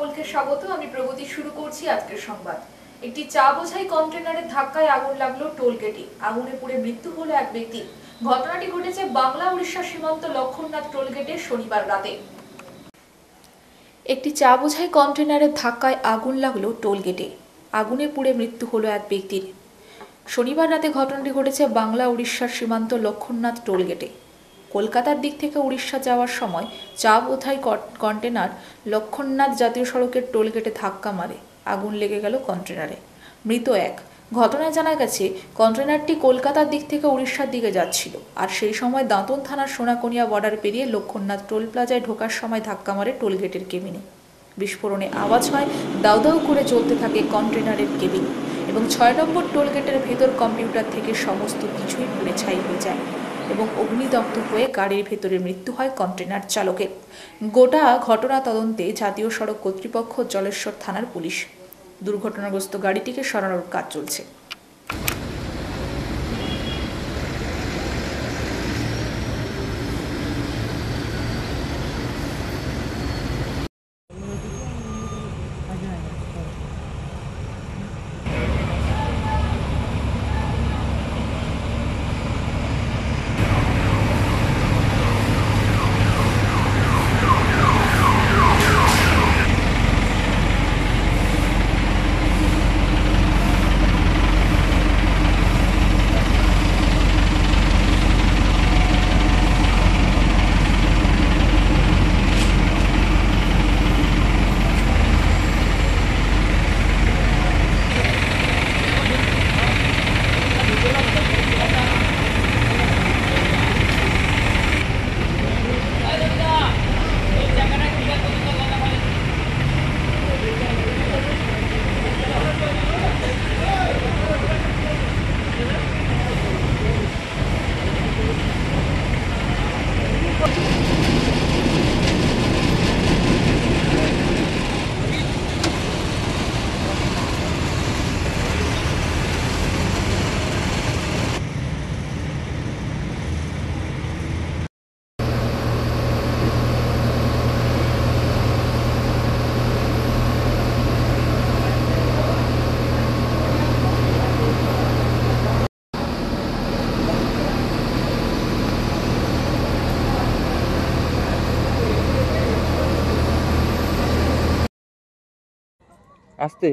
সকলকে স্বাগত। আমি প্রগতি শুরু করছি আজকের সংবাদ। একটি চা বোঝাই কন্টেনারের ধাক্কায় আগুন লাগলো টোলগেটে। আগুনে পুড়ে মৃত্যু হলো এক ব্যক্তি। ঘটনাটি ঘটেছে বাংলা উড়িষ্যা সীমান্ত লক্ষণনাথ টোলগেটে শনিবার রাতে। একটি চা বোঝাই কন্টেনারের ধাক্কায় আগুন লাগলো টোলগেটে। আগুনে পুড়ে মৃত্যু হলো এক ব্যক্তির। শনিবার রাতে ঘটনাটি ঘটেছে বাংলা উড়িষ্যার সীমান্ত লক্ষণনাথ টোলগেটে। কলকাতার দিক থেকে উড়িষ্যা যাওয়ার সময় চা বোঝাই কন্টেনার লক্ষণনাথ জাতীয় সড়কের টোলগেটে ধাক্কা মারে। আগুন লেগে গেল কন্টেনারে। মৃত এক। ঘটনায় জানা গেছে কন্টেনারটি কলকাতার দিক থেকে উড়িষ্যার দিকে যাচ্ছিল, আর সেই সময় দাঁতন থানার সোনাকনিয়া বর্ডার পেরিয়ে লক্ষণনাথ টোল প্লাজায় ঢোকার সময় ধাক্কা মারে টোলগেটের কেবিনে। বিস্ফোরণে আওয়াজ হয়, দাউ দাউ করে চলতে থাকে কন্টেনারের কেবিন এবং ৬ নম্বর টোলগেটের ভেতর কম্পিউটার থেকে সমস্ত কিছুই পুড়ে ছাই হয়ে যায় এবং অগ্নিদগ্ধ হয়ে গাড়ির ভেতরে মৃত্যু হয় কন্টেনার চালকের। গোটা ঘটনা তদন্তে জাতীয় সড়ক কর্তৃপক্ষ, জলেশ্বর থানার পুলিশ। দুর্ঘটনাগ্রস্ত গাড়িটিকে সরানোর কাজ চলছে। আসতে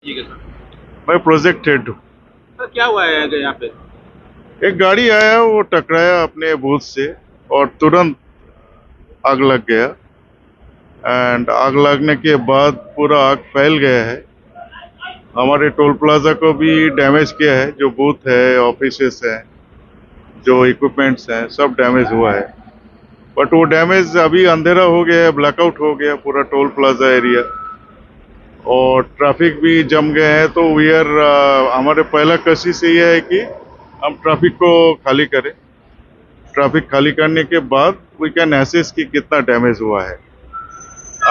ठीक है सर। मैं प्रोजेक्ट हेड हूँ। सर क्या हुआ है यहाँ पे? एक गाड़ी आया, वो टकराया अपने बूथ से और तुरंत आग लग गया। एंड आग लगने के बाद पूरा आग फैल गया है। हमारे टोल प्लाजा को भी डैमेज किया है। जो बूथ है, ऑफिसेस हैं, जो इक्विपमेंट्स हैं, सब डैमेज हुआ है। बट वो डैमेज अभी अंधेरा हो गया है, ब्लैकआउट हो गया पूरा टोल प्लाजा एरिया, और ट्रैफिक भी जम गए हैं। तो वी आर हमारे पहला कोशिश ये है कि हम ट्रैफिक को खाली करें। ट्रैफिक खाली करने के बाद वी कैन असेस कि कितना डैमेज हुआ है।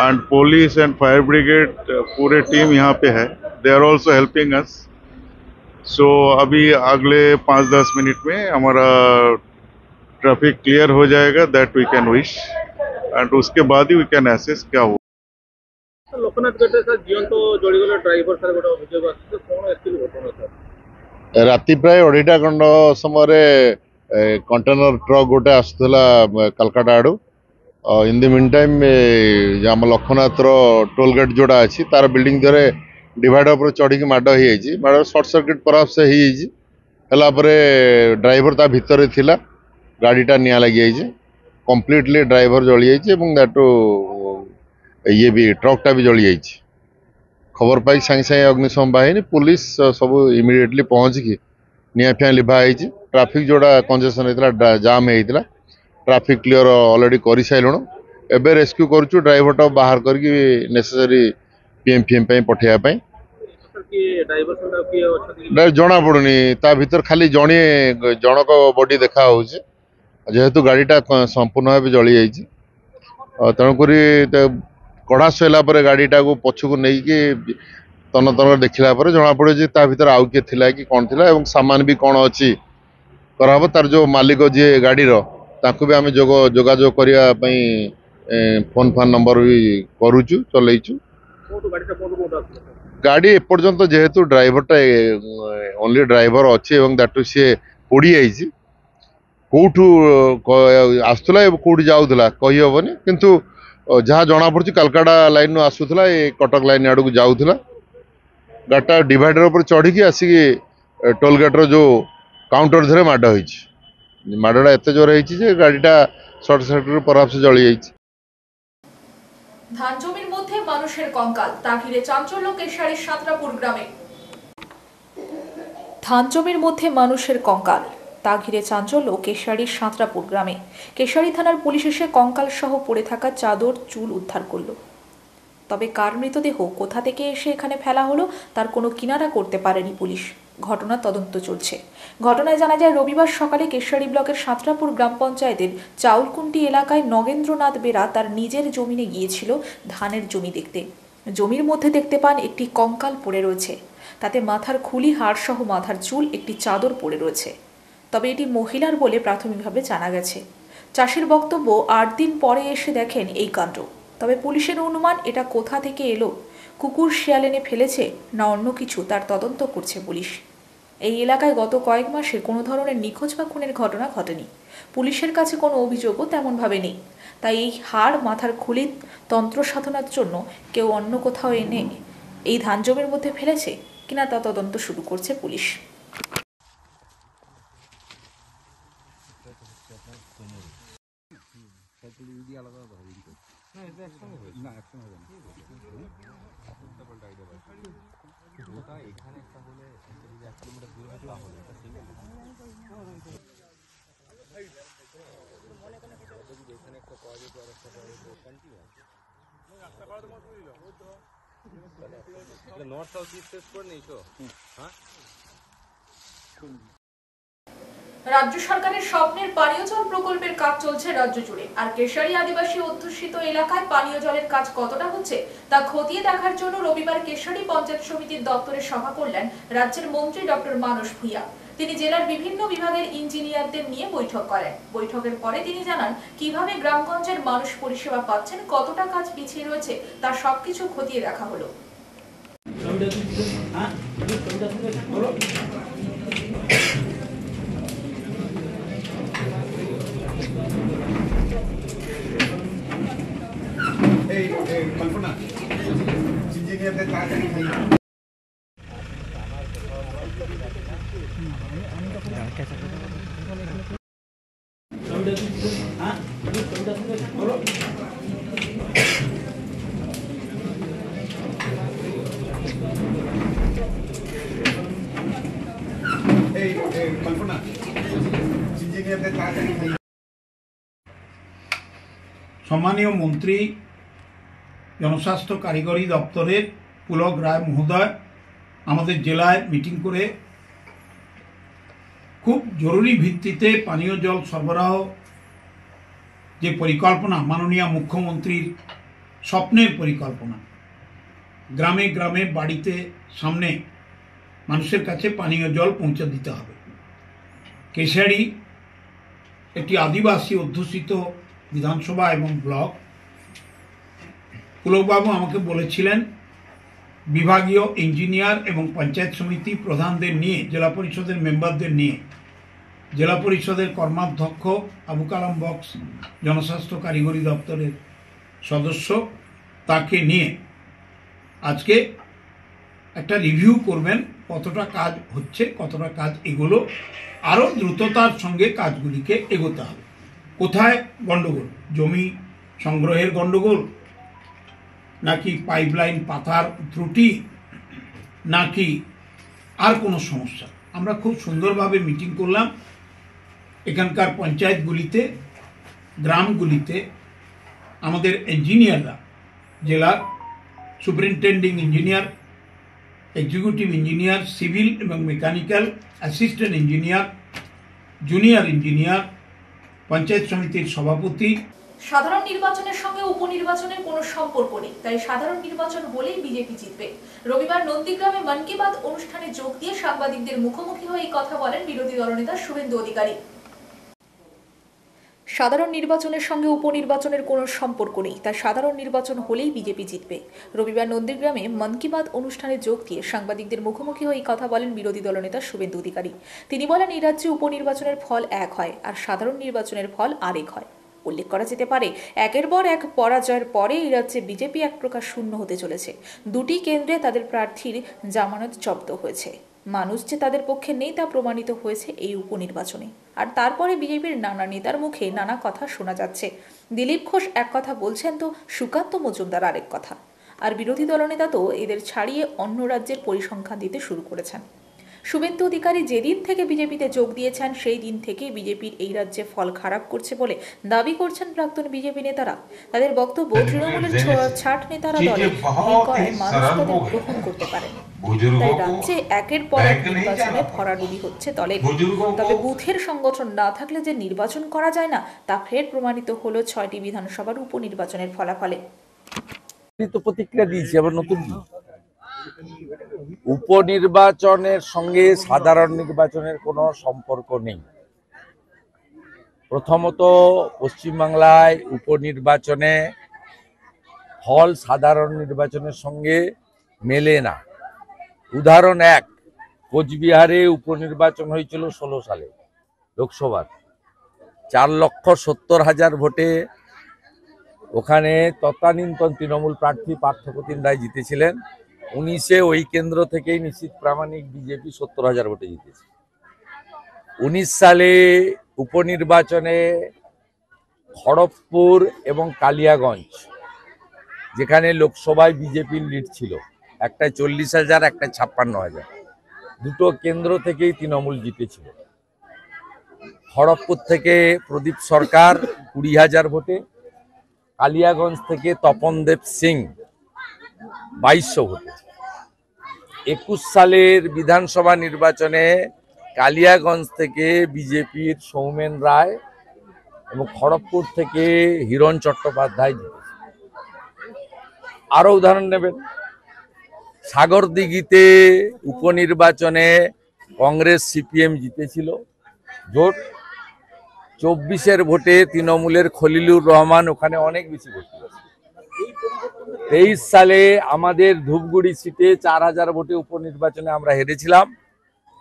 And police and fire brigade पूरे टीम यहाँ पे है। They are also helping us. So अभी अगले 5-10 मिनट में हमारा ट्रैफिक क्लियर हो जाएगा, that we can wish. And उसके बाद ही वी कैन असेस क्या हुआ। ଲୋକନାଥ ଗେଟ୍ରେ ସାର୍ ଜିଅନ୍ତା ଜଳିଗଲା ଡ୍ରାଇଭର ସାର୍ ଗୋଟେ ଅଭିଯୋଗ ଆସିଛି। କ'ଣ ଆକ୍ଚୁଆଲି ଘଟଣା ସାର୍? ରାତି ପ୍ରାୟ 2:30 ଖଣ୍ଡ ସମୟରେ କଣ୍ଟେନର ଟ୍ରକ୍ ଗୋଟେ ଆସୁଥିଲା କାଲକାଟା ଆଡ଼ୁ। ଇନ୍ ଦି ମିନ୍ ଟାଇମ୍ ଆମ ଲକ୍ଷ୍ମୀନାଥର ଟୋଲ ଗେଟ୍ ଯୋଉଟା ଅଛି ତାର ବିଲ୍ଡିଂ ଦେହରେ ଡିଭାଇଡର ଉପରେ ଚଢ଼ିକି ମାଡ଼ ହେଇଯାଇଛି। ମାଡ଼ ସର୍ଟ ସର୍କିଟ୍ ପରାପ୍ସ ହେଇଯାଇଛି। ହେଲା ପରେ ଡ୍ରାଇଭର ତା ଭିତରେ ଥିଲା, ଗାଡ଼ିଟା ନିଆଁ ଲାଗିଯାଇଛି। कम्प्लीटली ड्राइवर जली जाइए ये भी ट्रकटा भी जली जाइए। खबर पाई सागे सागे अग्निशम बाहिनी पुलिस सब इमिडिएटली पहुंचिकी निआं फिआं लिभाई। ट्राफिक जोड़ा कंजेशन होता जाम होता ट्राफिक क्लियर ऑलरेडी कर सारूँ। एबे रेस्क्यू करूँ ड्राइवरटा बाहर करके नेसेसरी पीएम फीएम पठेवाई। जना पड़ूनी ता भीतर खाली जनक बॉडी देखा जेहेतु गाड़ीटा संपूर्ण भाव जली जाइए तेणुक कड़ा सैला गाड़ीटा को पछकू नहीं कि तन तन देखला जना पड़े भीतर आउ किए थिला कि कौन थिला एवं सामान भी कौन अच्छी कराब तार जो मालिक जी गाड़ी ताकू भी आम जोगाजोग करने फोन फान नंबर भी करुचु चलैचु। गाड़ी एपर्यंत जेहेतु ड्राइवरटा ओनली ड्राइवर अच्छी दैट सी पोड़ी जाइए कौटू आसला कौटी जाऊला कही हेनी किंतु जहाँ जना पड़ी कालकाटा लाइन आसूला कटक लाइन आड़ को जाऊला गाड़ीटा डिवाइडर पर चढ़ी आसिक टोल गेट रो जो काउंटर धरे माड़ होती माड़टा एत जोर है गाड़ीटा सर्ट सर्किट परहाप्स जली जाइए। ধান জমির মধ্যে মানুষের কঙ্কাল তা ঘিরে চাঞ্চল্য কেশারীর সাঁতরাপুর গ্রামে। ধান জমির মধ্যে মানুষের কঙ্কাল তা ঘিরে চাঞ্চল্য কেশারীর সাঁতরাপুর গ্রামে। কেশারী থানার পুলিশ এসে কঙ্কাল সহ পড়ে থাকা চাদর চুল উদ্ধার করল। তবে কার মৃতদেহ কোথা থেকে এসে এখানে ফেলা হলো তার কোনো কিনারা করতে পারেনি পুলিশ। ঘটনা তদন্ত চলছে। ঘটনায় জানা যায় রবিবার সকালে কেশারী ব্লকের সাঁতরাপুর গ্রাম পঞ্চায়েতের চাউলকুন্টি এলাকায় নগেন্দ্রনাথ বেরা তার নিজের জমিনে গিয়েছিল ধানের জমি দেখতে। জমির মধ্যে দেখতে পান একটি কঙ্কাল পড়ে রয়েছে, তাতে মাথার খুলি হাড় সহ মাথার চুল একটি চাদর পড়ে রয়েছে। তবে এটি মহিলার বলে প্রাথমিকভাবে জানা গেছে। চাষির বক্তব্য 8 দিন পরে এসে দেখেন এই কাণ্ড। তবে পুলিশের অনুমান এটা কোথা থেকে এলো, কুকুর শিয়াল এনে ফেলেছে না অন্য কিছু, তার তদন্ত করছে পুলিশ। এই এলাকায় গত কয়েক মাসে কোনো ধরনের নিখোঁজ বা খুনের ঘটনা ঘটেনি। পুলিশের কাছে কোনো অভিযোগও তেমনভাবে নেই। তাই এই হাড় মাথার খুলি তন্ত্র সাধনার জন্য কেউ অন্য কোথাও এনে এই ধান জমির মধ্যে ফেলেছে কিনা তা তদন্ত শুরু করছে police. North south east test করে নেই তো। রাজ্য সরকারের স্বপ্নের পানীয় জল প্রকল্পের কাজ চলছে রাজ্য জুড়ে। আর কেশারী আদিবাসী অধ্যুষিত এলাকায় পানীয় জলের কাজ কতটা হচ্ছে তা খতিয়ে দেখার জন্য রবিবার কেশারী পঞ্চায়েত সমিতির দপ্তরে সভা করলেন রাজ্যের মন্ত্রী ডক্টর মানস ভূঁইয়া। তিনি জেলার বিভিন্ন বিভাগের ইঞ্জিনিয়ারদের নিয়ে বৈঠক করেন। বৈঠকের পরে তিনি জানান কিভাবে গ্রামগঞ্জের মানুষ পরিষেবা পাচ্ছেন, কতটা কাজ পিছিয়ে রয়েছে তা সবকিছু খতিয়ে দেখা হলো। सम्मानीय मंत्री जनस्वास्थ्य कारिगरी दफ्तरेर पुलक राय महोदय आमादेर जिलाय मीटिंग करे खूब जरूरी भित्तिते पानीय जल सरबराह जे परिकल्पना माननीय मुख्यमंत्रीर स्वप्नेर परिकल्पना ग्रामे ग्रामे बाड़ीते सामने मानुषेर काछे पानीय जल पौঁছে दिते हबे। केशारी एकटी आदिवासी अध्युषित विधानसभा एवं ब्लक। पुलकबाबू आमाके बोलेछिलेन विभागीय इंजिनियर एवं पंचायत समिति प्रधानदेर निये जिला परिषदेर मेम्बारदेर निये जिला परिषदेर कर्माध्यक्ष आबू कालाम बक्स जनस्वास्थ्य कारिगरी दफ्तरेर सदस्य ताके निये आजके একটা রিভিউ করবেন কতটা কাজ হচ্ছে, কতটা কাজ এগুলো আরো দ্রুততার সঙ্গে কাজগুলিকে এগোতে হবে। কোথায় গন্ডগোল? জমি সংগ্রহের গন্ডগোল, নাকি পাইপলাইন পাতার ত্রুটি, নাকি আর কোনো সমস্যা? আমরা খুব সুন্দরভাবে মিটিং করলাম। এখানকার পঞ্চায়েতগুলিতে, গ্রামগুলিতে আমাদের ইঞ্জিনিয়াররা, জেলার superintending engineer, executive engineer, civil এবং mechanical, assistant engineer, junior engineer, panchayat সমিতির সভাপতি। সাধারণ নির্বাচনের সঙ্গে উপনির্বাচনের কোনো সম্পর্ক নেই, তাই সাধারণ নির্বাচন হলেই বিজেপি জিতবে। রবিবার নন্দীগ্রামে মন কি বাত অনুষ্ঠানে যোগ দিয়ে সাংবাদিকদের মুখোমুখি হয়ে এই কথা বলেন বিরোধী দলনেতা শুভেন্দু অধিকারী। সাধারণ নির্বাচনের সঙ্গে উপনির্বাচনের কোনো সম্পর্ক নেই, তাই সাধারণ নির্বাচন হলেই বিজেপি জিতবে। রবিবার নন্দীগ্রামে মন কি বাত অনুষ্ঠানে যোগ দিয়ে সাংবাদিকদের মুখোমুখি হয়ে এই কথা বলেন বিরোধী দলনেতা শুভেন্দু অধিকারী। তিনি বলেন, এই রাজ্যে উপনির্বাচনের ফল এক হয় আর সাধারণ নির্বাচনের ফল আরেক হয়। উল্লেখ করা যেতে পারে, একের পর এক পরাজয়ের পরে এই রাজ্যে বিজেপি এক প্রকার শূন্য হতে চলেছে। দুটি কেন্দ্রে তাদের প্রার্থীর জামানত জব্দ হয়েছে। মানুষ যে তাদের পক্ষে নেই তা প্রমাণিত হয়েছে এই উপনির্বাচনে। আর তারপরে বিজেপির নানা নেতার মুখে নানা কথা শোনা যাচ্ছে। দিলীপ ঘোষ এক কথা বলছেন তো সুকান্ত মজুমদার আরেক কথা। আর বিরোধী দলনেতা তো এদের ছাড়িয়ে অন্য রাজ্যের পরিসংখ্যান দিতে শুরু করেছেন। শুভেন্দু অধিকারী যেদিন থেকে বিজেপিতে যোগ দিয়েছেন সেই দিন থেকে বিজেপির এই রাজ্যে ফল খারাপ করছে বলে দাবি করছেন প্রাক্তন বিজেপি নেতারা। তাদের বক্তব্য, তৃণমূলের ৬০ নেতারা দলে করায় মানুষ তাদের গ্রহণ করতে পারেন। তাই রাজ্যে একের পর এক নির্বাচনে ভরাডুবি হচ্ছে দলের। তবে বুথের সংগঠন না থাকলে যে নির্বাচন করা যায় না তা ফের প্রমাণিত হলো ৬টি বিধানসভার উপনির্বাচনের ফলাফলে। প্রতিক্রিয়া দিয়েছি আবার নতুন উপনির্বাচনের সঙ্গে সাধারণ নির্বাচনের কোনো সম্পর্ক নেই। প্রথমত, পশ্চিমবাংলায় উপনির্বাচনে ফল সাধারণ নির্বাচনের সঙ্গে মেলে না। উদাহরণ এক, কোচবিহারে উপনির্বাচন হয়েছিল 16 সালে লোকসভার, 4,70,000 ভোটে ওখানে তৎকালীনতন তৃণমূল প্রার্থী পার্থপ্রতিম রায় জিতেছিলেন। 19-এ ওই কেন্দ্র থেকেই নিশ্চিত প্রামাণিক বিজেপি 70,000 ভোটে জিতেছে। 19 সালে উপনির্বাচনে খড়গপুর এবং কালিয়াগঞ্জ, যেখানে লোকসভায় বিজেপির লিড ছিল, একটা 40,000, একটা 56,000, দুটো কেন্দ্র থেকেই তৃণমূল জিতেছিল। খড়গপুর থেকে প্রদীপ সরকার 20,000 ভোটে, কালিয়াগঞ্জ থেকে তপনদেব সিং 2200 ভোটে। 21 সালের বিধানসভা নির্বাচনে কালিয়াগঞ্জ থেকে বিজেপির সৌমেন রায় এবং খড়গপুর থেকে হিরণ চট্টোপাধ্যায় জিতেছে। আরো উদাহরণ নেবেন, সাগরদিঘিতে উপনির্বাচনে কংগ্রেস সিপিএম জিতেছিল জোট, 24-এর ভোটে তৃণমূলের খলিলুর রহমান ওখানে অনেক বেশি ভোট পেয়েছে। 23 সালে আমাদের ধূপগুড়ি সিটে 4,000 ভোটে উপনির্বাচনে আমরা হেরেছিলাম।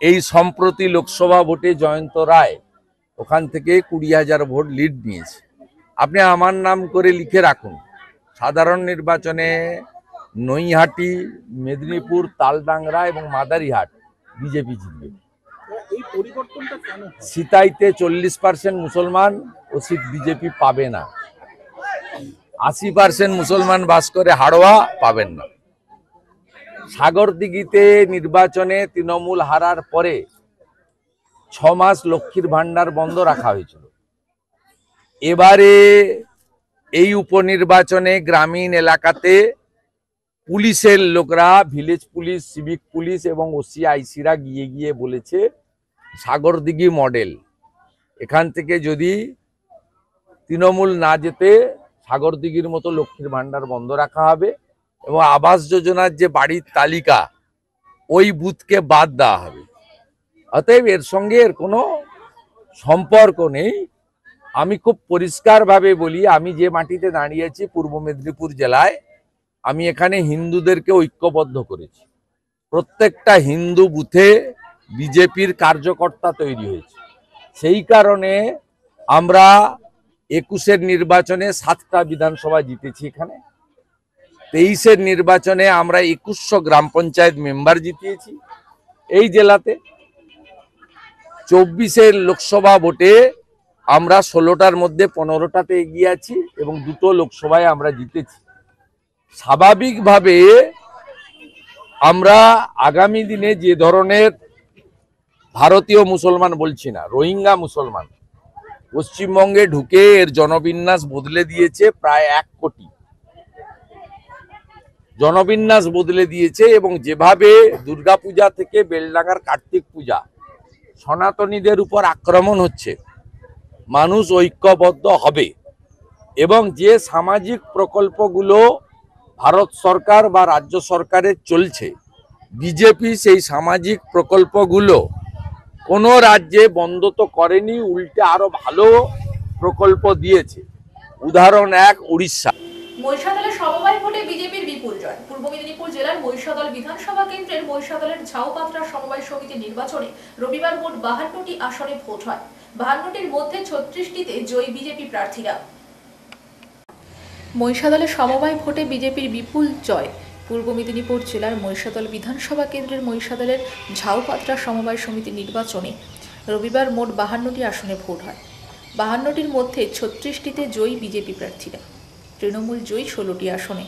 এই সম্প্রতি লোকসভা ভোটে জয়ন্ত রায় ওখান থেকে 20,000 ভোট লিড নিয়েছে। আপনি আমার নাম করে লিখে রাখুন, সাধারণ নির্বাচনে নৈহাটি, মেদিনীপুর, তালডাংরা এবং মাদারিহাট বিজেপি জিতবে। সিতাইতে 40% মুসলমান ও সিট বিজেপি পাবে না। 80% মুসলমান বাস করে হাড়োয়া, পাবেন না। সাগরদিঘিতে নির্বাচনে তৃণমূল হারার পরে 6 মাস লক্ষ্মীর ভান্ডার বন্ধ রাখা হয়েছিল। এবারে এই উপনির্বাচনে গ্রামীণ এলাকাতে পুলিশের লোকরা, ভিলেজ পুলিশ, সিভিক পুলিশ এবং ওসিআইসিরা গিয়ে গিয়ে বলেছে সাগরদিঘি মডেল, এখান থেকে যদি তৃণমূল না যেতে সাগরদিঘির মতো লক্ষ্মীর ভান্ডার বন্ধ রাখা হবে এবং আবাস যোজনার যে বাড়ির তালিকা ওই বুথকে বাদ দেওয়া হবে। অতএব এর সঙ্গে এর কোনো সম্পর্ক নেই। আমি খুব পরিষ্কারভাবে বলি, আমি যে মাটিতে দাঁড়িয়েছি পূর্ব মেদিনীপুর জেলায়, আমি এখানে হিন্দুদেরকে ঐক্যবদ্ধ করেছি। প্রত্যেকটা হিন্দু বুথে বিজেপির কার্যকর্তা তৈরি হয়েছে। সেই কারণে আমরা 21-এর নির্বাচনে 7টা বিধানসভা জিতেছি। এখানে 23-এর নির্বাচনে আমরা 2100 গ্রাম পঞ্চায়েত মেম্বার জিতিয়েছি এই জেলাতে। 24-এর লোকসভা ভোটে আমরা 16টার মধ্যে 15টাতে এগিয়ে আছি এবং 2টো লোকসভায় আমরা জিতেছি। স্বাভাবিকভাবে আমরা আগামী দিনে যে ধরনের ভারতীয় মুসলমান, বলছি না, রোহিঙ্গা মুসলমান পশ্চিমবঙ্গে ঢুকে এর জনবিন্যাস বদলে দিয়েছে, প্রায় 1 কোটি জনবিন্যাস বদলে দিয়েছে। এবং যেভাবে দুর্গাপূজা থেকে বেলডাঙ্গার কার্তিক পূজা সনাতনীদের উপর আক্রমণ হচ্ছে, মানুষ ঐক্যবদ্ধ হবে এবং যে সামাজিক প্রকল্পগুলো ভারত সরকার বা রাজ্য সরকারের চলছে, বিজেপি সেই সামাজিক প্রকল্পগুলো কোনো রাজ্যে বন্ধ তো করেনি, উল্টে আরো ভালো প্রকল্প দিয়েছে। উদাহরণ 1, উড়িষ্যা। মহিষাদলে সমবায় ভোটে বিজেপির বিপুল জয়। পূর্ব মেদিনীপুর জেলার মহিষাদল বিধানসভা কেন্দ্রের মহিষাদলের ঝাউপাত্রা সমবায় সমিতি নির্বাচনে রবিবার মোট 52টি আসনে ভোট হয়। 52টির মধ্যে 36টিতে জয়ী বিজেপি প্রার্থীরা। মহিষাদলে সমবায় ভোটে বিজেপির বিপুল জয়। পূর্ব মেদিনীপুর জেলার মহিষাদল বিধানসভা কেন্দ্রের মহিষাদলের ঝাউপাত্রা সমবায় সমিতি নির্বাচনে রবিবার মোট 52টি আসনে ভোট হয়। 52টির মধ্যে 36টিতে জয়ী বিজেপি প্রার্থীরা। তৃণমূল জয়ী 16টি আসনে।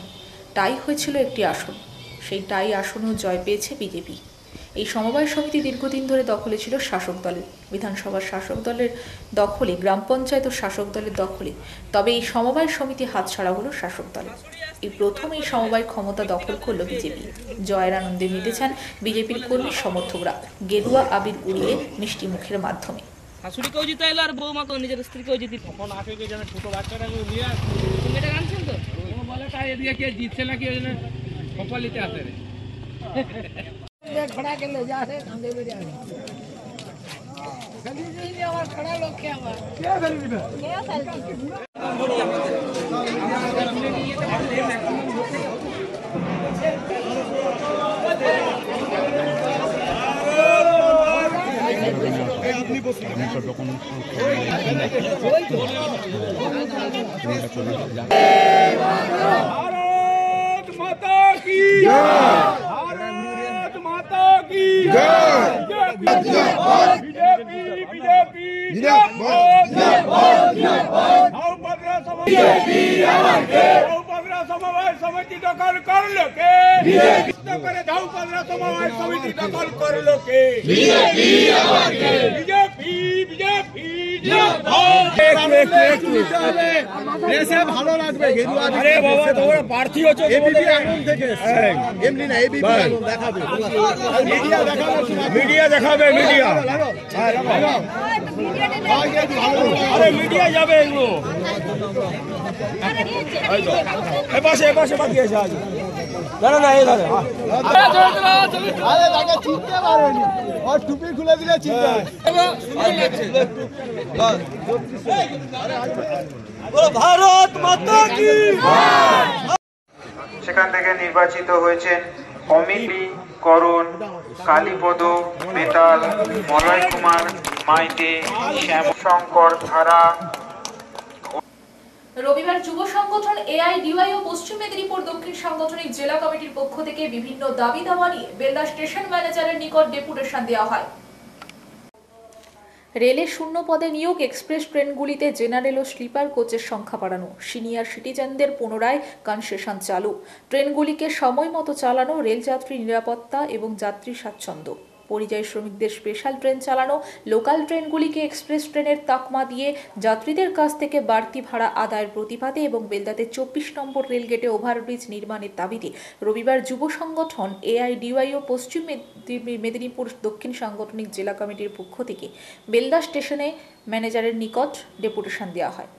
টাই হয়েছিল একটি আসন, সেই টাই আসনেও জয় পেয়েছে বিজেপি। এই সমবায় সমিতি দীর্ঘদিন ধরে দখলে ছিল শাসক দলের। বিধানসভার শাসক দলের দখলে, গ্রাম পঞ্চায়েত ও শাসক দলের দখলে। তবে এই সমবায় সমিতি হাতছাড়া হলো শাসক দলের। এই প্রথম এই সমবায় ক্ষমতা দখল করল বিজেপি। জয়ের আনন্দে মেতেছেন বিজেপির কর্মী সমর্থকরা গেরুয়া আবির উড়িয়ে মিষ্টি মুখের মাধ্যমে। শাশুড়িকেও জিতে এলো আর বৌমাকেও, নিজের স্ত্রীকেও জিতে। তখন আগে কে জানে ছোট বাচ্চাটাকে নিয়ে এটা গানছেন তো ও বলে তাই এদিকে কে জিতছে নাকি ওই জন্য কপালিতে আসে রে। खड़ा के ले जा से ठंडे में जा गली नहीं और खड़ा लोग क्या हुआ क्या गली में क्या भारत माता की भारत माता की बीजेपी बीजेपी সমবায় সমিতি দখল করলো কে? করে ঝাউপাত্রা সমবায় সমিতি দখল করলো কে? বিজেপি বিজেপি বিজেপি ভালো লাগবে। আরে বাবা তোমরা প্রার্থী হচ্ছে এমনি না, দেখাবে মিডিয়া দেখাবে মিডিয়া। আরে মিডিয়া যাবে এগুলো এপাশে এপাশে বাকি আছে আজ না না এই ধরে আরে তাকে চিনতে পারেনি আর টুপি খুলে দিলে চিনতে ভারত মাতা কি। সেখান থেকে নির্বাচিত হয়েছেন অমিলি, করণ, কালীপদ, বেতাল, মলয় কুমার মাইতি, শ্যামশঙ্কর ধারা। রবিবার যুব সংগঠন এআইডিওয়াইও পশ্চিম মেদিনীপুর দক্ষিণ সাংগঠনিক জেলা কমিটির পক্ষ থেকে বিভিন্ন দাবি দাওয়া নিয়ে বেলদা স্টেশন ম্যানেজারের নিকট ডেপুটেশন দেওয়া হয়। রেলে শূন্য পদে নিয়োগ, এক্সপ্রেস ট্রেনগুলিতে জেনারেল ও স্লিপার কোচের সংখ্যা বাড়ানো, সিনিয়র সিটিজেনদের পুনরায় কনসেশন চালু, ট্রেনগুলিকে সময় মতো চালানো, রেলযাত্রী নিরাপত্তা এবং যাত্রী স্বাচ্ছন্দ্য, পরিযায়ী শ্রমিকদের স্পেশাল ট্রেন চালানো, লোকাল ট্রেনগুলিকে এক্সপ্রেস ট্রেনের তকমা দিয়ে যাত্রীদের কাছ থেকে বাড়তি ভাড়া আদায়ের প্রতিবাদে এবং বেলদাতে 24 নম্বর রেলগেটে ওভারব্রিজ নির্মাণের দাবিতে রবিবার যুব সংগঠন এআইডিওয়াইও পশ্চিম মেদিনীপুর দক্ষিণ সাংগঠনিক জেলা কমিটির পক্ষ থেকে বেলদা স্টেশনে ম্যানেজারের নিকট ডেপুটেশন দেওয়া হয়।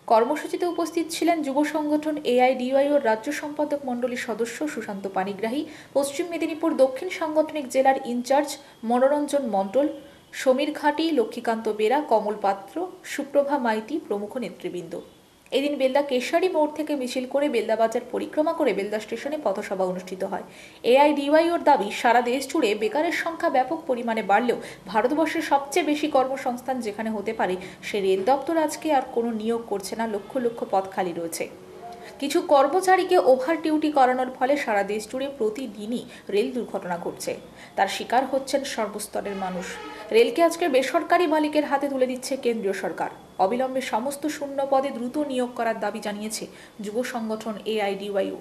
কর্মসূচিতে উপস্থিত ছিলেন যুব সংগঠন এআইডিওয়াইওর রাজ্য সম্পাদক মণ্ডলীর সদস্য সুশান্ত পানিগ্রাহী, পশ্চিম মেদিনীপুর দক্ষিণ সাংগঠনিক জেলার ইনচার্জ মনোরঞ্জন মণ্ডল, সমীর ঘাটি, লক্ষ্মীকান্ত বেরা, কমল পাত্র, সুপ্রভা মাইতি প্রমুখ নেতৃবৃন্দ। এদিন বেলদা কেশারি মোড় থেকে মিছিল করে বেলদা বাজার পরিক্রমা করে বেলদা স্টেশনে পথসভা অনুষ্ঠিত হয়। এআইডিওয়াইওর দাবি, সারা দেশ জুড়ে বেকারের সংখ্যা ব্যাপক পরিমাণে বাড়লেও ভারতবর্ষের সবচেয়ে বেশি কর্মসংস্থান যেখানে হতে পারে সে রেল দপ্তর আজকে আর কোনো নিয়োগ করছে না, লক্ষ লক্ষ পদ খালি রয়েছে। কিছু কর্মচারীকে ওভার ডিউটি করানোর ফলে সারা দেশ জুড়ে প্রতিদিনই রেল দুর্ঘটনা ঘটছে। তার শিকার হচ্ছেন সর্বস্তরের মানুষ। রেলকে আজকে বেসরকারি মালিকের হাতে তুলে দিচ্ছে কেন্দ্রীয় সরকার। অবিলম্বে সমস্ত শূন্য পদে দ্রুত নিয়োগ করার দাবি জানিয়েছে যুব সংগঠন AIDYU।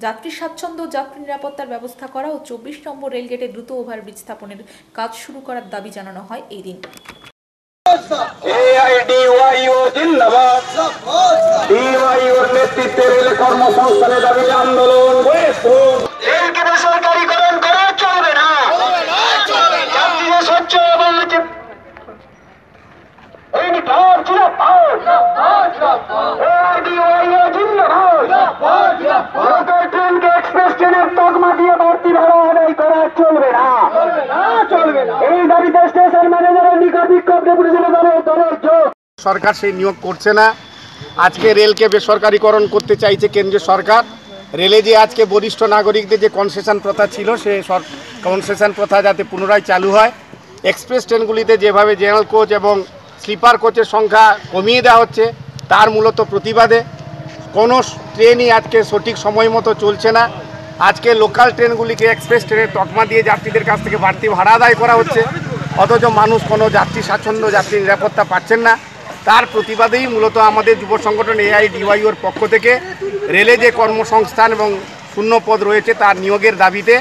যাত্রী স্বাচ্ছন্দ্য, যাত্রী নিরাপত্তার ব্যবস্থা করা ও 24 নম্বর রেলগেটে দ্রুত ওভারব্রিজ স্থাপনের কাজ শুরু করার দাবি জানানো হয় এই দিন। AIDYU জিন্দাবাদ। DYUর নেতৃত্বে রেল কর্মসংস্থানের দাবিতে আন্দোলন গড়ে তুলুন। রেলকে বেসরকারীকরণ করা চলবে না। যাত্রীদের স্বচ্ছ এবং AIDYU জিন্দাবাদ। লোকাল ট্রেনকে এক্সপ্রেস ট্রেনের তকমা দিয়ে ভর্তি ভাড়া আদায় করা চলবে না। এই দাবিতে স্টেশন ম্যানেজারের নিকট বিক্ষোভ ডেপুটেশন দলের জোট। সরকার সেই নিয়োগ করছে না। আজকে রেলকে বেসরকারীকরণ করতে চাইছে কেন্দ্রীয় সরকার। রেলে যে আজকে বরিষ্ঠ নাগরিকদের যে কনসেশন প্রথা ছিল, সে কনসেশন প্রথা যাতে পুনরায় চালু হয়। এক্সপ্রেস ট্রেনগুলিতে যেভাবে জেনারেল কোচ এবং স্লিপার কোচের সংখ্যা কমিয়ে দেওয়া হচ্ছে, তার মূলত প্রতিবাদে কোনো ট্রেনই আজকে সঠিক সময় মতো চলছে না। আজকে লোকাল ট্রেনগুলিকে এক্সপ্রেস ট্রেনের তকমা দিয়ে যাত্রীদের কাছ থেকে বাড়তি ভাড়া আদায় করা হচ্ছে, অথচ মানুষ কোনো যাত্রী স্বাচ্ছন্দ্য, যাত্রী নিরাপত্তা পাচ্ছেন না। তার প্রতিবাদেই মূলত আমাদের যুব সংগঠন AIDYUর পক্ষ থেকে রেলে যে কর্মসংস্থান এবং শূন্য পদ রয়েছে তার নিয়োগের দাবিতে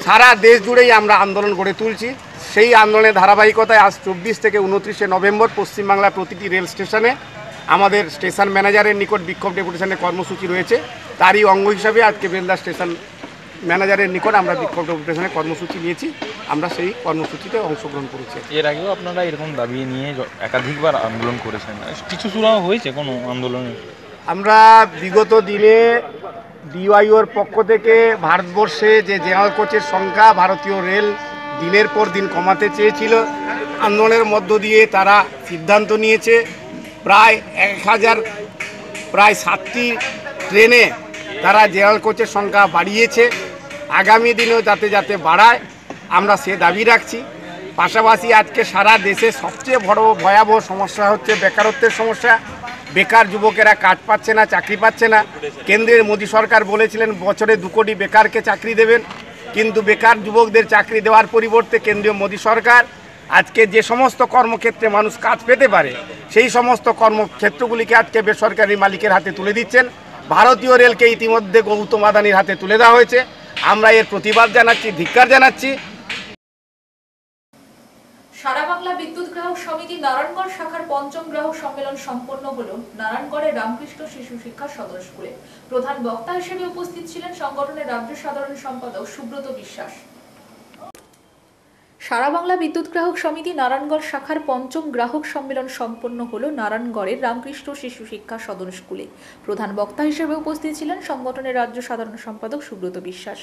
সারা দেশ জুড়েই আমরা আন্দোলন গড়ে তুলছি। সেই আন্দোলনের ধারাবাহিকতায় আজ 24 থেকে 29 নভেম্বর পশ্চিমবাংলার প্রতিটি রেল স্টেশনে আমাদের স্টেশন ম্যানেজারের নিকট বিক্ষোভ ডেপুটেশনের কর্মসূচি রয়েছে। তারই অঙ্গ হিসাবে আজকে বেলদা স্টেশন ম্যানেজারের নিকট আমরা বিক্ষোভ ডেপুটেশনের কর্মসূচি নিয়েছি। আমরা সেই কর্মসূচিতে অংশগ্রহণ করেছি। এর আগেও আপনারা এরকম দাবি নিয়ে একাধিকবার আন্দোলন করেছেন, কিছু শুরু হয়েছে কোনো আন্দোলনে? আমরা বিগত দিনে DYUর পক্ষ থেকে ভারতবর্ষে যে জেনারেল কোচের সংখ্যা ভারতীয় রেল দিনের পর দিন কমাতে চেয়েছিল, আন্দোলনের মধ্য দিয়ে তারা সিদ্ধান্ত নিয়েছে প্রায় 7টি ট্রেনে তারা জেনারেল কোচের সংখ্যা বাড়িয়েছে। আগামী দিনেও যাতে বাড়ায় আমরা সে দাবি রাখছি। পাশাপাশি আজকে সারা দেশে সবচেয়ে বড় ভয়াবহ সমস্যা হচ্ছে বেকারত্বের সমস্যা। বেকার যুবকেরা কাজ পাচ্ছে না, চাকরি পাচ্ছে না। কেন্দ্রের মোদী সরকার বলেছিলেন বছরে 2 কোটি বেকারকে চাকরি দেবেন, কিন্তু বেকার যুবকদের চাকরি দেওয়ার পরিবর্তে কেন্দ্রীয় মোদী সরকার আজকে যে সমস্ত কর্মক্ষেত্রে মানুষ কাজ পেতে পারে সেই সমস্ত কর্মক্ষেত্রগুলিকে আজকে বেসরকারি মালিকের হাতে তুলে দিচ্ছেন। ভারতীয় রেলকে ইতিমধ্যে গৌতম আদানির হাতে তুলে দেওয়া হয়েছে। আমরা এর প্রতিবাদ জানাচ্ছি, ধিক্কার জানাচ্ছি। সারা বাংলা বিদ্যুৎ গ্রাহক সমিতি নারায়ণগড় শাখার 5ম গ্রাহক সম্মেলন সম্পন্ন হলো নারায়ণগড়ের রামকৃষ্ণ শিশু শিক্ষা সদর স্কুলে। প্রধান বক্তা হিসেবে উপস্থিত ছিলেন সংগঠনের রাজ্য সাধারণ সম্পাদক সুব্রত বিশ্বাস। সারা বাংলা বিদ্যুৎ গ্রাহক সমিতি নারায়ণগড় শাখার 5ম গ্রাহক সম্মেলন সম্পন্ন হলো নারায়ণগড়ের রামকৃষ্ণ শিশু শিক্ষা সদর স্কুলে। প্রধান বক্তা হিসেবে উপস্থিত ছিলেন সংগঠনের রাজ্য সাধারণ সম্পাদক সুব্রত বিশ্বাস।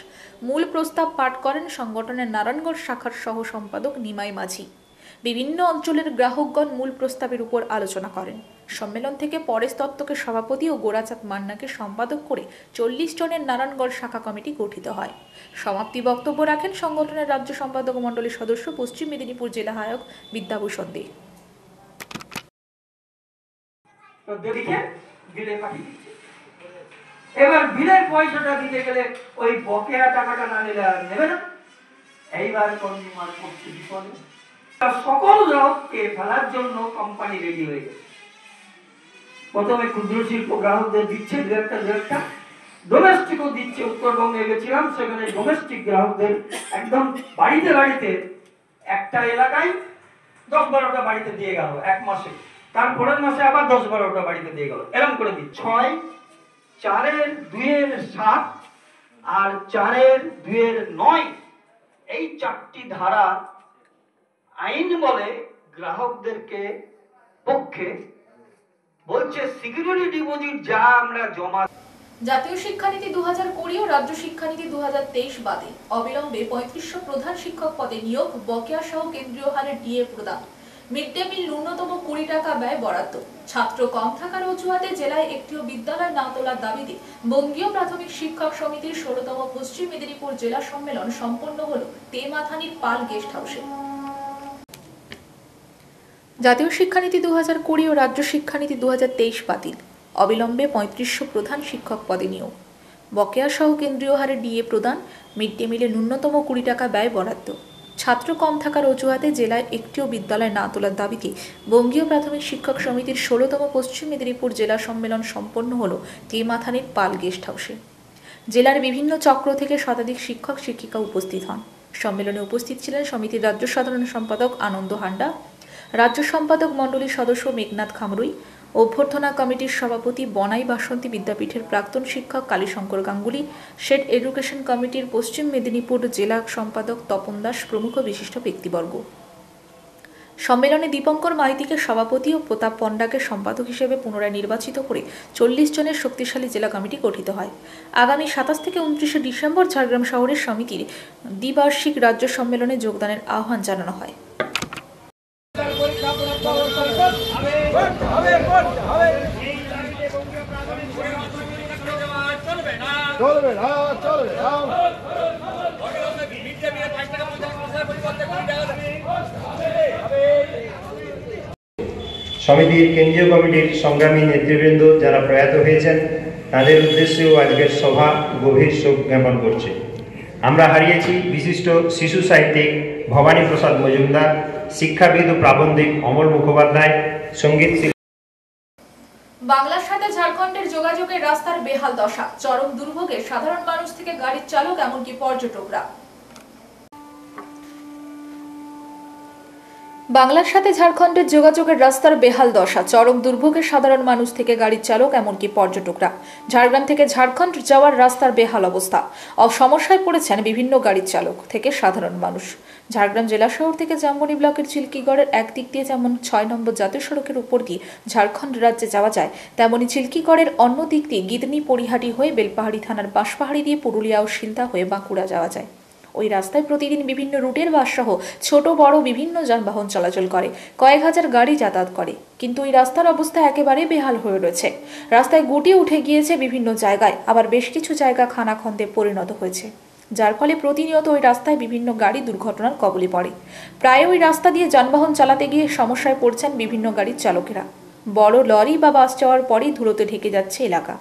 মূল প্রস্তাব পাঠ করেন সংগঠনের নারায়ণগড় শাখার সহ সম্পাদক নিমাই মাঝি। বিভিন্ন অঞ্চলের গ্রাহকগণ মূল প্রস্তাবের উপর আলোচনা করেন। সম্মেলন থেকে পরেশ দত্তকে সভাপতি ও গোরাচাঁদ মান্নাকে সম্পাদক করে 40 জনের নারায়ণগড় শাখা কমিটি গঠিত হয়। সমাপ্তি বক্তব্য রাখেন সংগঠনের রাজ্য সম্পাদক মণ্ডলীর সদস্য পশ্চিম মেদিনীপুর জেলা আয়ক বিদ্যাভূষণ দে। এবার বিলের পয়সাটা দিতে গেলে ওই বকেয়া টাকাটা না নিলে আর নেবে না। এইবার কনজিউমার কোর্ট বিপদে সকল গ্রাহককে ফেলার জন্য কোম্পানি রেডি হয়ে গেছে। প্রথমে ক্ষুদ্র শিল্প গ্রাহকদের দিচ্ছে দু একটা, ডোমেস্টিকও দিচ্ছে। উত্তরবঙ্গে গেছিলাম, সেখানে ডোমেস্টিক গ্রাহকদের একদম বাড়িতে একটা এলাকায় 10-12টা বাড়িতে দিয়ে গেল এক মাসে, তারপরের মাসে আবার 10-12টা বাড়িতে দিয়ে গেল। এরকম করে দিচ্ছে 6, 4-এর 2-এর 7 আর 4-এর 2-এর 9, এই 4টি ধারা আইন বলে গ্রাহকদেরকে পক্ষে বলছে সিকিউরিটি ডিপোজিট যা আমরা জমা। জাতীয় শিক্ষানীতি 2020 ও রাজ্য শিক্ষানীতি 2023 বাদে অবিলম্বে 3500 প্রধান শিক্ষক পদে নিয়োগ, বকেয়া সহ কেন্দ্রীয় হারে ডিএ প্রদান, মিড ডে মিল ন্যূনতম 20 টাকা ব্যয় বরাদ্দ, ছাত্র কম থাকার অজুহাতে জেলায় একটিও বিদ্যালয় না তোলার দাবিতে বঙ্গীয় প্রাথমিক শিক্ষক সমিতির 16তম পশ্চিম মেদিনীপুর জেলা সম্মেলন সম্পন্ন হল তেমাথানির পাল গেস্ট হাউসে। জাতীয় শিক্ষানীতি 2020 ও রাজ্য শিক্ষানীতি 2023 বাতিল, অবিলম্বে 3500 প্রধান শিক্ষক পদে নিয়োগ, বকেয়া সহ কেন্দ্রীয় হারে ডিএ প্রদান, মিড ডে মিলে ন্যূনতম 20 টাকা ব্যয় বরাদ্দ। ছাত্র কম থাকার অজুহাতে জেলায় একটিও বিদ্যালয় না তোলার দাবিতে বঙ্গীয় প্রাথমিক শিক্ষক সমিতির 16তম পশ্চিম মেদিনীপুর জেলা সম্মেলন সম্পন্ন হল তেমাথানির পাল গেস্ট হাউসে। জেলার বিভিন্ন চক্র থেকে শতাধিক শিক্ষক শিক্ষিকা উপস্থিত হন। সম্মেলনে উপস্থিত ছিলেন সমিতির রাজ্য সাধারণ সম্পাদক আনন্দ হান্ডা, রাজ্য সম্পাদক মণ্ডলীর সদস্য মেঘনাথ খামরুই, অভ্যর্থনা কমিটির সভাপতি বনাই বাসন্তী বিদ্যাপীঠের প্রাক্তন শিক্ষক কালীশঙ্কর গাঙ্গুলি, শেড এডুকেশন কমিটির পশ্চিম মেদিনীপুর জেলা সম্পাদক তপন দাস প্রমুখ বিশিষ্ট ব্যক্তিবর্গ। সম্মেলনে দীপঙ্কর মাইতিকে সভাপতি ও প্রতাপ পণ্ডাকে সম্পাদক হিসেবে পুনরায় নির্বাচিত করে 40 জনের শক্তিশালী জেলা কমিটি গঠিত হয়। আগামী 27 থেকে 29 ডিসেম্বর ঝাড়গ্রাম শহরের সমিতির দ্বিবার্ষিক রাজ্য সম্মেলনে যোগদানের আহ্বান জানানো হয়। সমিতির কেন্দ্রীয় কমিটির সংগ্রামী নেতৃবৃন্দ যারা প্রয়াত হয়েছেন তাদের উদ্দেশ্যেও আজকের সভা গভীর শোক জ্ঞাপন করছে। আমরা হারিয়েছি বিশিষ্ট শিশু সাহিত্যিক ভবানী প্রসাদ মজুমদার, শিক্ষাবিদ ও প্রাবন্ধিক অমল মুখোপাধ্যায়, সঙ্গীত শিল্পী। বাংলার সাথে ঝাড়খণ্ডের যোগাযোগের রাস্তার বেহাল দশা, চরম দুর্ভোগে সাধারণ মানুষ থেকে গাড়ির চালক এমনকি পর্যটকরা। বাংলার সাথে ঝাড়খণ্ডের যোগাযোগের রাস্তার বেহাল দশা, চরম দুর্ভোগে সাধারণ মানুষ থেকে গাড়ির চালক এমনকি পর্যটকরা। ঝাড়গ্রাম থেকে ঝাড়খণ্ড যাওয়ার রাস্তার বেহাল অবস্থা, সমস্যায় পড়েছেন বিভিন্ন গাড়ির চালক থেকে সাধারণ মানুষ। ঝাড়গ্রাম জেলা শহর থেকে জামবনি ব্লকের চিল্কিগড়ের একদিক দিয়ে যেমন 6 নম্বর জাতীয় সড়কের উপর দিয়ে ঝাড়খণ্ড রাজ্যে যাওয়া যায়, তেমনি চিল্কিগড়ের অন্য দিক দিয়ে গিদনি পরিহাটি হয়ে বেলপাহাড়ি থানার বাঁশপাহাড়ি দিয়ে পুরুলিয়া ও শিলদা হয়ে বাঁকুড়া যাওয়া যায়। ওই রাস্তায় প্রতিদিন বিভিন্ন রুটের বাস সহ ছোট বড় বিভিন্ন যানবাহন চলাচল করে, কয়েক হাজার গাড়ি যাতায়াত করে, কিন্তু এই রাস্তার অবস্থা একেবারে বেহাল হয়ে রয়েছে। রাস্তায় গুটি উঠে গিয়েছে বিভিন্ন জায়গায়, আবার বেশ কিছু জায়গা খানাখন্দে পরিণত হয়েছে, যার ফলে প্রতিনিয়ত ওই রাস্তায় বিভিন্ন গাড়ি দুর্ঘটনার কবলে পড়ে। প্রায় ওই রাস্তা দিয়ে যানবাহন চালাতে গিয়ে সমস্যায় পড়ছেন বিভিন্ন গাড়ির চালকেরা। বড় লরি বা বাস যাওয়ার পরেই ধুলোতে ঢেকে যাচ্ছে এলাকা।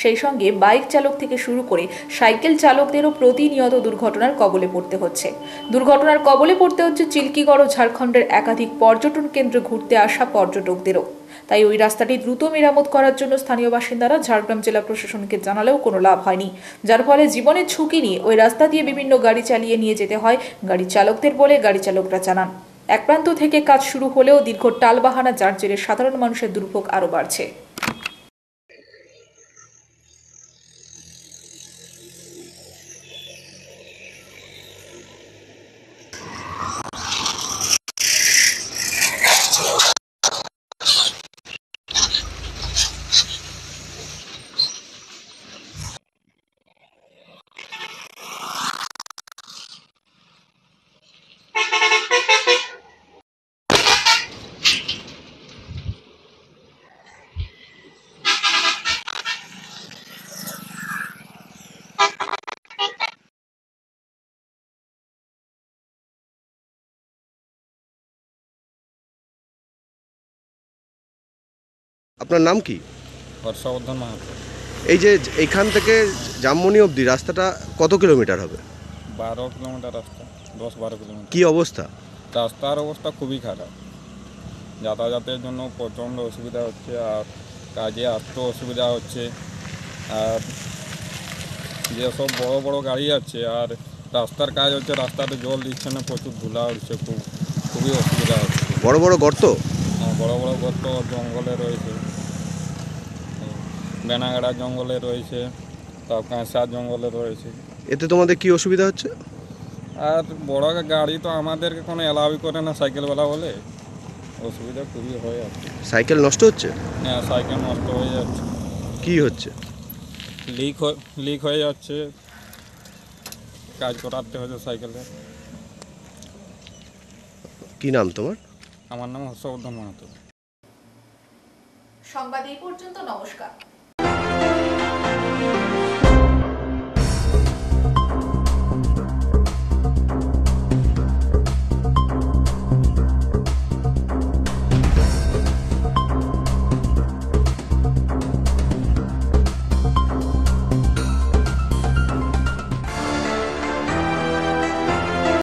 সেই সঙ্গে বাইক চালক থেকে শুরু করে সাইকেল চালকদেরও প্রতিনিয়ত দুর্ঘটনার কবলে পড়তে হচ্ছে। দুর্ঘটনার কবলে পড়তে হচ্ছে চিল্কিগড় ও ঝাড়খণ্ডের একাধিক পর্যটন কেন্দ্রে ঘুরতে আসা পর্যটকদেরও। তাই ওই রাস্তাটি দ্রুত মেরামত করার জন্য স্থানীয় বাসিন্দারা ঝাড়গ্রাম জেলা প্রশাসনকে জানালেও কোনো লাভ হয়নি, যার ফলে জীবনের ঝুঁকি নিয়ে ওই রাস্তা দিয়ে বিভিন্ন গাড়ি চালিয়ে নিয়ে যেতে হয় গাড়ি চালকদের বলে গাড়ি চালকরা জানান। এক প্রান্ত থেকে কাজ শুরু হলেও দীর্ঘ টালবাহানা, যার জেরে সাধারণ মানুষের দুর্ভোগ আরও বাড়ছে। আপনার নাম কি? হর্ষবর্ধন মাহাতো। এই যে এইখান থেকে জামবনি অবধি রাস্তাটা কত কিলোমিটার হবে? 12 কিলোমিটার রাস্তা, 10-12 কিলোমিটার। কি অবস্থা? রাস্তার অবস্থা খুবই খারাপ, যাতায়াতের জন্য প্রচণ্ড অসুবিধা হচ্ছে, আর কাজে আসতেও অসুবিধা হচ্ছে। আর যেসব বড় বড় গাড়ি আছে আর রাস্তার কাজ হচ্ছে, রাস্তাতে জল দিচ্ছে না, প্রচুর ধুলা উঠছে, খুবই অসুবিধা হচ্ছে। বড় বড় গর্ত? বড় বড় গর্ত জঙ্গলে রয়েছে, বেনাগাড়া জঙ্গলে রয়েছে, তাও কাঁসার জঙ্গলে রয়েছে। এতে তোমাদের কি অসুবিধা হচ্ছে? আর বড় গাড়ি তো আমাদেরকে কোনো অ্যালাউই করে না সাইকেলওয়ালা বলে, অসুবিধা খুবই হয়ে যাচ্ছে। সাইকেল নষ্ট হচ্ছে? হ্যাঁ, সাইকেল নষ্ট হয়ে যাচ্ছে। কি হচ্ছে? লিক হয়ে যাচ্ছে, কাজ করাতে হচ্ছে সাইকেলে। কি নাম তোমার? আমার নাম হর্ষবর্ধন মাহাতো। সংবাদ এই পর্যন্ত, নমস্কার।